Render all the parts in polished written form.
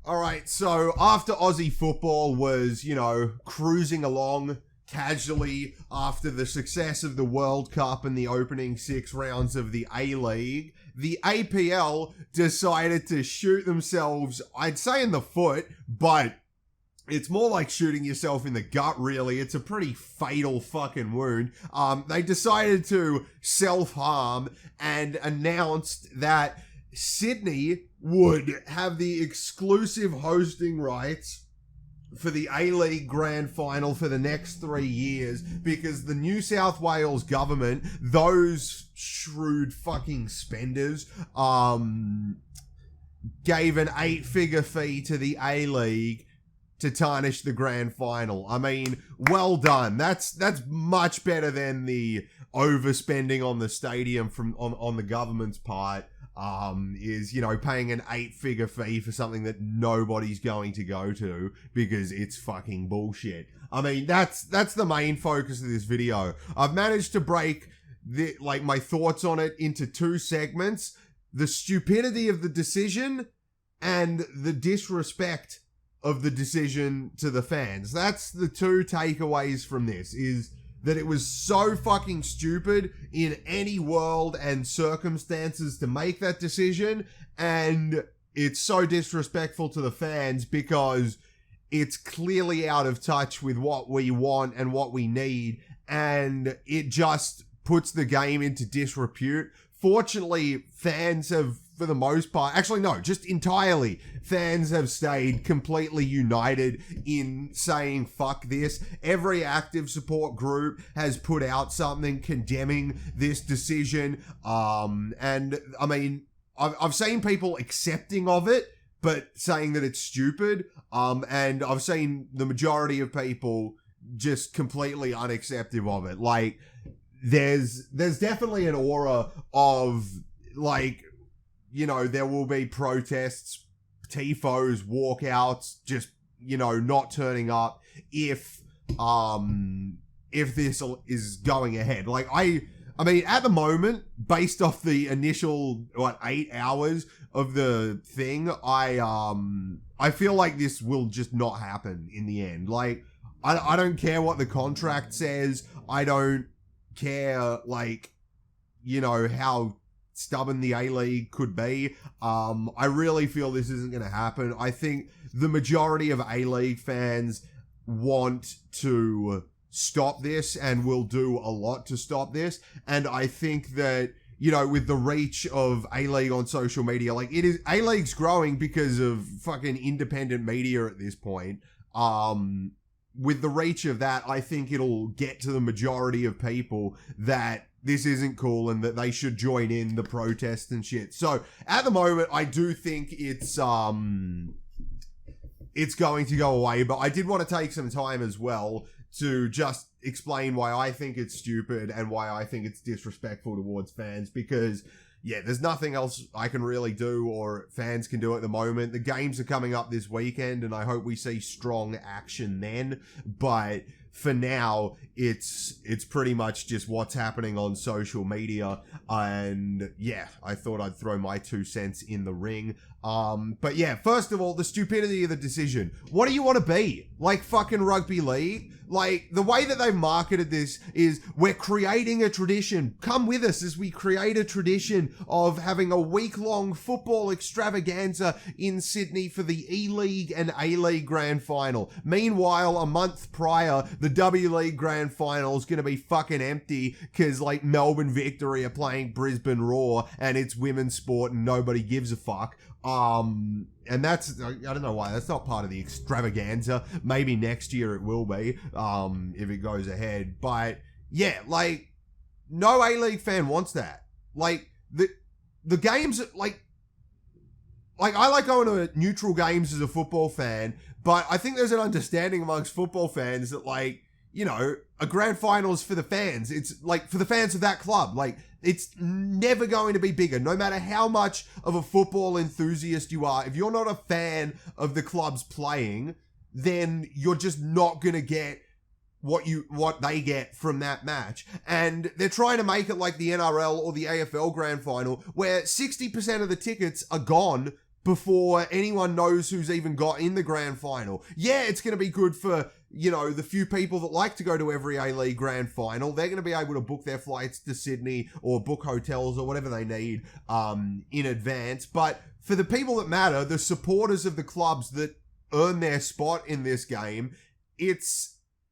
All right, so after Aussie football was, cruising along casually after the success of the World Cup and the opening 6 rounds of the A-League, the APL decided to shoot themselves, I'd say in the foot, but it's more like shooting yourself in the gut, really. It's a pretty fatal fucking wound. They decided to self-harm and announced that Sydney would have the exclusive hosting rights for the A-League Grand Final for the next 3 years because the New South Wales government, those shrewd fucking spenders, gave an 8-figure fee to the A-League to tarnish the Grand Final. I mean, well done. That's much better than the overspending on the stadium on the government's part. Is paying an 8-figure fee for something that nobody's going to go to because it's fucking bullshit. I mean, that's the main focus of this video. I've managed to break my thoughts on it into 2 segments: the stupidity of the decision and the disrespect of the decision to the fans. That's the 2 takeaways from this, is that it was so fucking stupid in any world and circumstances to make that decision, and it's so disrespectful to the fans because it's clearly out of touch with what we want and what we need, and it just puts the game into disrepute. Fortunately, fans have, for the most part, actually no, just entirely, fans have stayed completely united in saying fuck this. Every active support group has put out something condemning this decision, and I mean, I've seen people accepting of it, but saying that it's stupid, and I've seen the majority of people just completely unaccepting of it. Like, there's definitely an aura of, there will be protests, TIFOs, walkouts, just, not turning up if this is going ahead. I mean, at the moment, based off the initial, 8 hours of the thing, I feel like this will just not happen in the end. I don't care what the contract says. I don't care, how stubborn the A-League could be. I really feel this isn't going to happen. I think the majority of A-League fans want to stop this and will do a lot to stop this. And I think that, with the reach of A-League on social media, A-League's growing because of fucking independent media at this point. With the reach of that, I think it'll get to the majority of people that this isn't cool and that they should join in the protests and shit. So at the moment, I do think it's going to go away, but I did want to take some time as well to just explain why I think it's stupid and why I think it's disrespectful towards fans, because there's nothing else I can really do or fans can do at the moment. The games are coming up this weekend and I hope we see strong action then, but for now, it's pretty much just what's happening on social media, and I thought I'd throw my 2 cents in the ring. But first of all, the stupidity of the decision. What do you want to be? Like fucking rugby league? The way that they've marketed this is, we're creating a tradition. Come with us as we create a tradition of having a week-long football extravaganza in Sydney for the E-League and A-League Grand Final. Meanwhile, a month prior, the W-League Grand Final is going to be fucking empty because, Melbourne Victory are playing Brisbane Roar and it's women's sport and nobody gives a fuck. And that's, I don't know why, that's not part of the extravaganza. Maybe next year it will be, if it goes ahead. But, no A-League fan wants that. The games, I like going to neutral games as a football fan, but I think there's an understanding amongst football fans that, a grand final is for the fans. It's, for the fans of that club. It's never going to be bigger, no matter how much of a football enthusiast you are. If you're not a fan of the clubs playing, then you're just not going to get what they get from that match. And they're trying to make it like the NRL or the AFL Grand Final, where 60% of the tickets are gone before anyone knows who's even got in the grand final. Yeah, it's going to be good for, you know, the few people that like to go to every A-League grand final. They're going to be able to book their flights to Sydney or book hotels or whatever they need in advance. But for the people that matter, the supporters of the clubs that earn their spot in this game,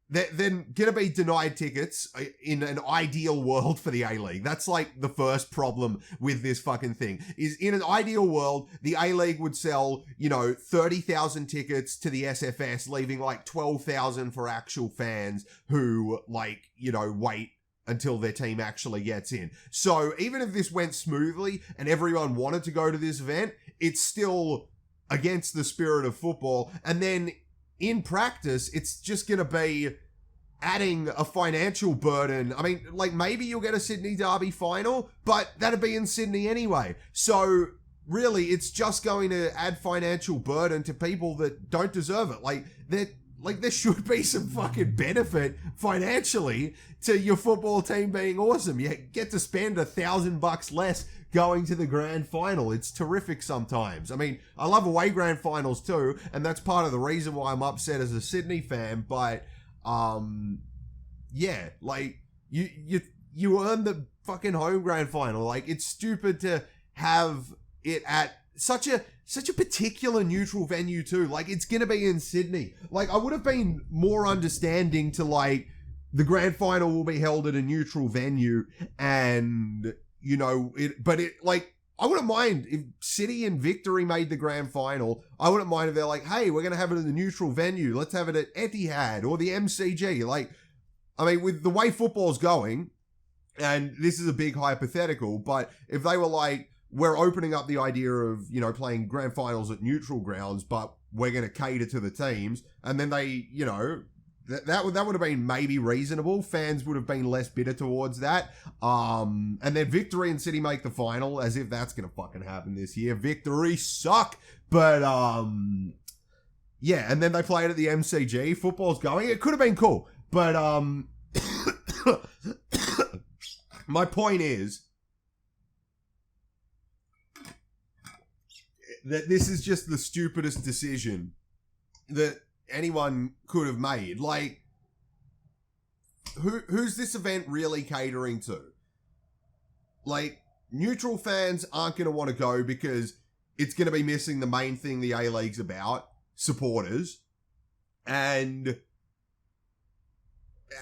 they're going to be denied tickets in an ideal world for the A-League. That's like the first problem with this fucking thing. Is in an ideal world, the A-League would sell, you know, 30,000 tickets to the SFS, leaving like 12,000 for actual fans who, like, you know, wait until their team actually gets in. So even if this went smoothly and everyone wanted to go to this event, it's still against the spirit of football. And then in practice, it's just going to be adding a financial burden. I mean, like, maybe you'll get a Sydney Derby final, but that'd be in Sydney anyway. So really, it's just going to add financial burden to people that don't deserve it. There should be some fucking benefit financially to your football team being awesome. You get to spend $1,000 less going to the grand final. It's terrific sometimes. I mean, I love away grand finals too, and that's part of the reason why I'm upset as a Sydney fan, but yeah, like, you earn the fucking home grand final. Like, it's stupid to have it at such a particular neutral venue too. Like, it's gonna be in Sydney. Like, I would have been more understanding to, like, the grand final will be held at a neutral venue, and, you know, I wouldn't mind if City and Victory made the grand final. I wouldn't mind if they're like, hey, we're going to have it at a neutral venue. Let's have it at Etihad or the MCG. Like, I mean, with the way football's going, and this is a big hypothetical, but if they were like, we're opening up the idea of, you know, playing grand finals at neutral grounds, but we're going to cater to the teams, and then they, you know, that would have been maybe reasonable. Fans would have been less bitter towards that. And then Victory and City make the final, as if that's going to fucking happen this year. Victory suck. But, yeah, and then they play it at the MCG. Football's going. It could have been cool. But, my point is that this is just the stupidest decision that anyone could have made. Like, who's this event really catering to? Like, neutral fans aren't going to want to go because it's going to be missing the main thing the A-League's about, supporters. And,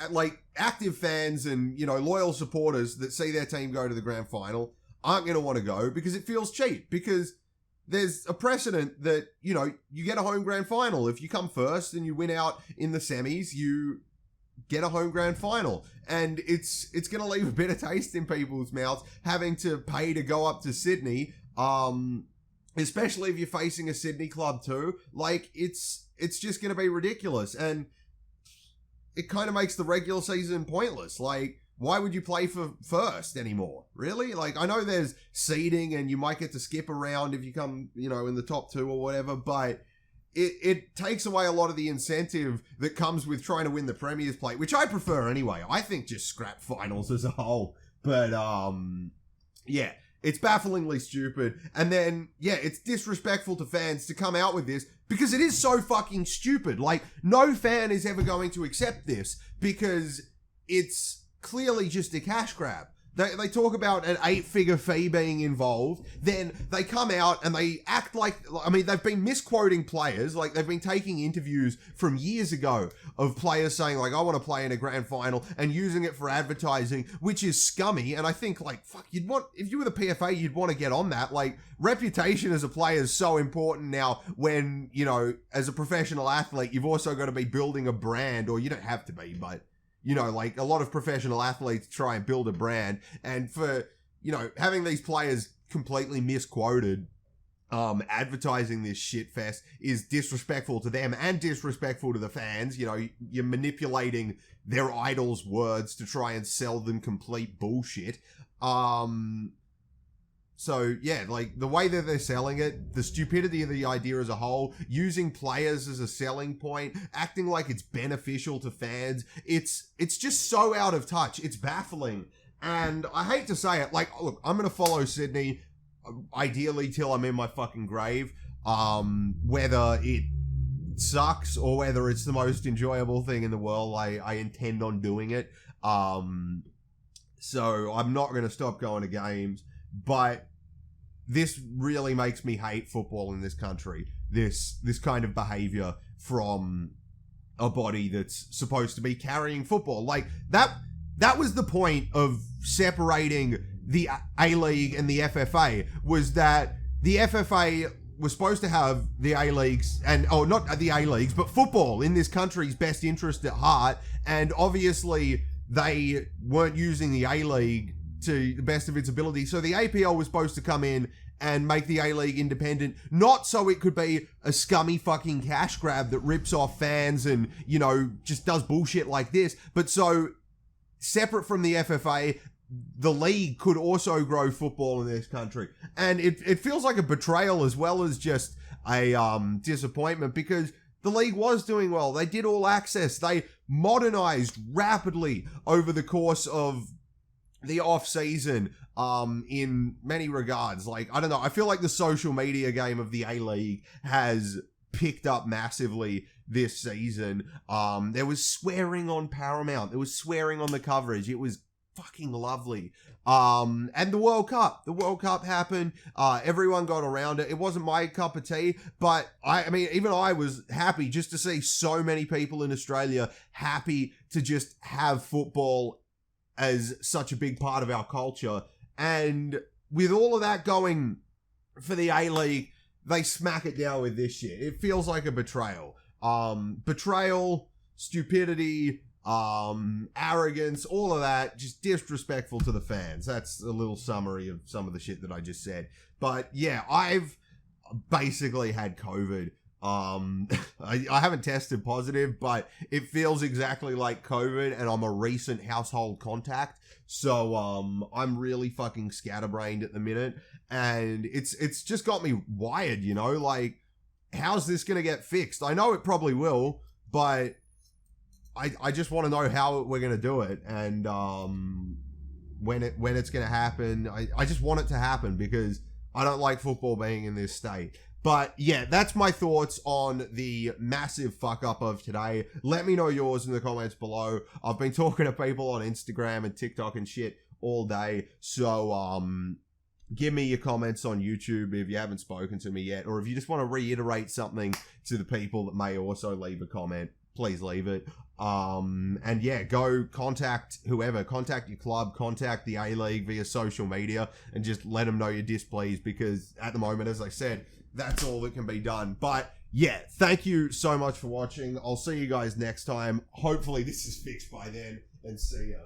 like, active fans and, you know, loyal supporters that see their team go to the grand final aren't going to want to go because it feels cheap. Because there's a precedent that, you know, you get a home grand final. If you come first and you win out in the semis, you get a home grand final. And it's going to leave a bitter taste in people's mouths having to pay to go up to Sydney, especially if you're facing a Sydney club too. Like, it's just going to be ridiculous. And it kind of makes the regular season pointless. Like, why would you play for first anymore? Really? Like, I know there's seeding and you might get to skip around if you come, you know, in the top two or whatever, but it takes away a lot of the incentive that comes with trying to win the Premier's Plate, which I prefer anyway. I think just scrap finals as a whole. But, yeah, it's bafflingly stupid. And then, yeah, it's disrespectful to fans to come out with this because it is so fucking stupid. Like, no fan is ever going to accept this because it's clearly just a cash grab. They talk about an 8-figure fee being involved, then they come out and they act like, I mean, they've been misquoting players, like they've been taking interviews from years ago of players saying like, I want to play in a grand final and using it for advertising, which is scummy. And I think like, fuck, if you were the PFA, you'd want to get on that. Like, reputation as a player is so important now when, you know, as a professional athlete, you've also got to be building a brand, or you don't have to be, but you know, like a lot of professional athletes try and build a brand, and for, you know, having these players completely misquoted, advertising this shit fest is disrespectful to them and disrespectful to the fans. You know, you're manipulating their idols' words to try and sell them complete bullshit. So, yeah, like, the way that they're selling it, the stupidity of the idea as a whole, using players as a selling point, acting like it's beneficial to fans, it's just so out of touch. It's baffling. And I hate to say it, like, look, I'm going to follow Sydney. ideally till I'm in my fucking grave. Whether it sucks or whether it's the most enjoyable thing in the world, I intend on doing it. So I'm not going to stop going to games, but this really makes me hate football in this country. This kind of behavior from a body that's supposed to be carrying football. Like, that was the point of separating the A-League and the FFA, was that the FFA was supposed to have the A-Leagues, and not the A-Leagues, but football in this country's best interest at heart, and obviously they weren't using the A-League to the best of its ability, so the APL was supposed to come in and make the A-League independent, not so it could be a scummy fucking cash grab that rips off fans and, you know, just does bullshit like this, but so separate from the FFA, the league could also grow football in this country. And it feels like a betrayal as well as just a disappointment, because the league was doing well. They did all access. They modernized rapidly over the course of the off season in many regards. Like, I don't know, I feel like the social media game of the A-League has picked up massively this season. There was swearing on Paramount. There was swearing on the coverage. It was fucking lovely. And the World Cup happened. Everyone got around it. It wasn't my cup of tea, but I mean, even I was happy just to see so many people in Australia happy to just have football as such a big part of our culture. And with all of that going for the A-League, they smack it down with this shit. It feels like a betrayal. Betrayal, stupidity, arrogance, all of that, just disrespectful to the fans. That's a little summary of some of the shit that I just said. But yeah, I've basically had COVID. I haven't tested positive, but it feels exactly like COVID, and I'm a recent household contact. So, I'm really fucking scatterbrained at the minute, and it's just got me wired, you know, like, how's this gonna get fixed? I know it probably will, but I just want to know how we're gonna do it, and when it's gonna happen. I just want it to happen because I don't like football being in this state. But yeah, that's my thoughts on the massive fuck up of today. Let me know yours in the comments below. I've been talking to people on Instagram and TikTok and shit all day, so give me your comments on YouTube if you haven't spoken to me yet, or if you just want to reiterate something to the people that may also leave a comment, please leave it. And yeah, go contact whoever, contact your club, contact the A-League via social media, and just let them know you're displeased, because at the moment, as I said, that's all that can be done. But yeah, thank you so much for watching. I'll see you guys next time. Hopefully this is fixed by then, and see ya.